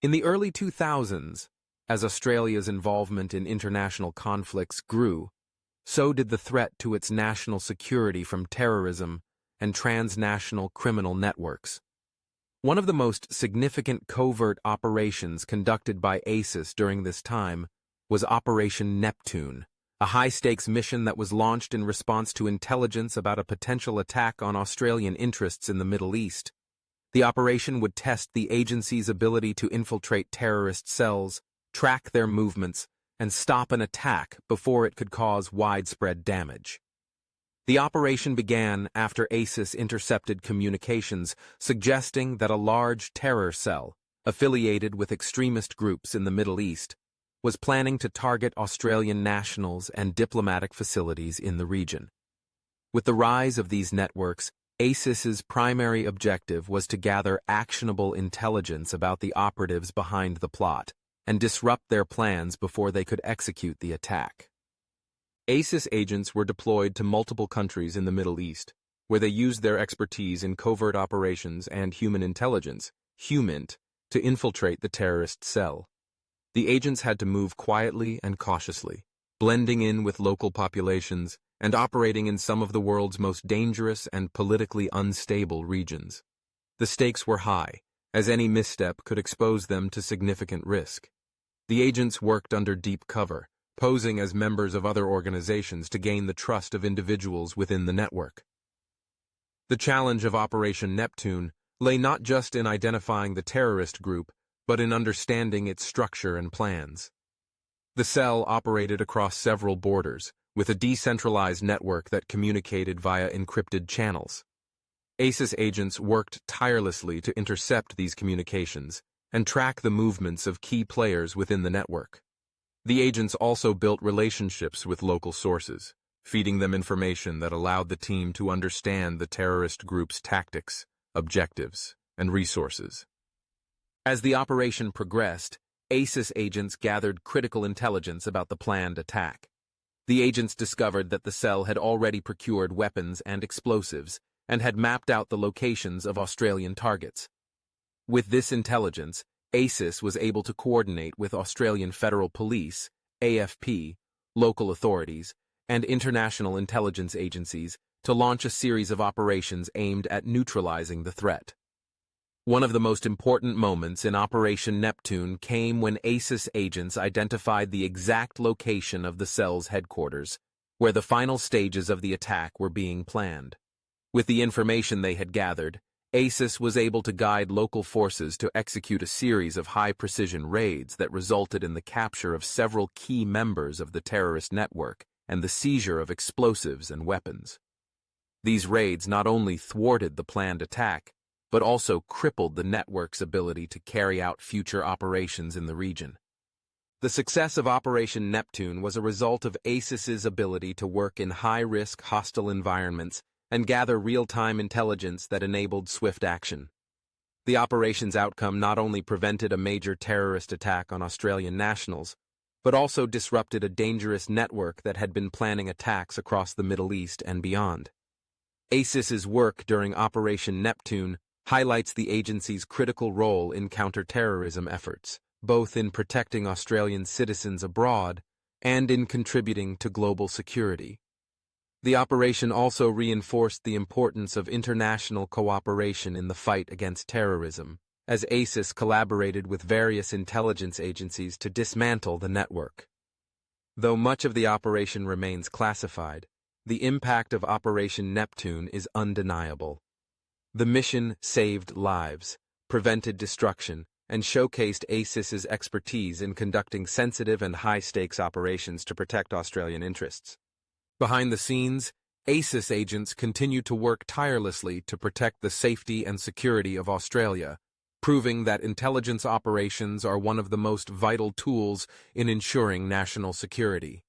In the early 2000s, as Australia's involvement in international conflicts grew, so did the threat to its national security from terrorism and transnational criminal networks. One of the most significant covert operations conducted by ASIS during this time was Operation Neptune, a high-stakes mission that was launched in response to intelligence about a potential attack on Australian interests in the Middle East. The operation would test the agency's ability to infiltrate terrorist cells, track their movements, and stop an attack before it could cause widespread damage. The operation began after ASIS intercepted communications suggesting that a large terror cell, affiliated with extremist groups in the Middle East, was planning to target Australian nationals and diplomatic facilities in the region. With the rise of these networks, ASIS's primary objective was to gather actionable intelligence about the operatives behind the plot and disrupt their plans before they could execute the attack. ASIS agents were deployed to multiple countries in the Middle East, where they used their expertise in covert operations and human intelligence, HUMINT, to infiltrate the terrorist cell. The agents had to move quietly and cautiously, blending in with local populations and operating in some of the world's most dangerous and politically unstable regions. The stakes were high, as any misstep could expose them to significant risk. The agents worked under deep cover, posing as members of other organizations to gain the trust of individuals within the network. The challenge of Operation Neptune lay not just in identifying the terrorist group, but in understanding its structure and plans. The cell operated across several borders, with a decentralized network that communicated via encrypted channels. ASIS agents worked tirelessly to intercept these communications and track the movements of key players within the network. The agents also built relationships with local sources, feeding them information that allowed the team to understand the terrorist group's tactics, objectives, and resources. As the operation progressed, ASIS agents gathered critical intelligence about the planned attack. The agents discovered that the cell had already procured weapons and explosives and had mapped out the locations of Australian targets. With this intelligence, ASIS was able to coordinate with Australian Federal Police, AFP, local authorities, and international intelligence agencies to launch a series of operations aimed at neutralizing the threat. One of the most important moments in Operation Neptune came when ASIS agents identified the exact location of the cell's headquarters, where the final stages of the attack were being planned. With the information they had gathered, ASIS was able to guide local forces to execute a series of high-precision raids that resulted in the capture of several key members of the terrorist network and the seizure of explosives and weapons. These raids not only thwarted the planned attack, but also crippled the network's ability to carry out future operations in the region. The success of Operation Neptune was a result of ASIS's ability to work in high-risk, hostile environments and gather real-time intelligence that enabled swift action. The operation's outcome not only prevented a major terrorist attack on Australian nationals, but also disrupted a dangerous network that had been planning attacks across the Middle East and beyond. ASIS's work during Operation Neptune highlights the agency's critical role in counter-terrorism efforts, both in protecting Australian citizens abroad and in contributing to global security. The operation also reinforced the importance of international cooperation in the fight against terrorism, as ASIS collaborated with various intelligence agencies to dismantle the network. Though much of the operation remains classified, the impact of Operation Neptune is undeniable. The mission saved lives, prevented destruction, and showcased ASIS's expertise in conducting sensitive and high-stakes operations to protect Australian interests. Behind the scenes, ASIS agents continue to work tirelessly to protect the safety and security of Australia, proving that intelligence operations are one of the most vital tools in ensuring national security.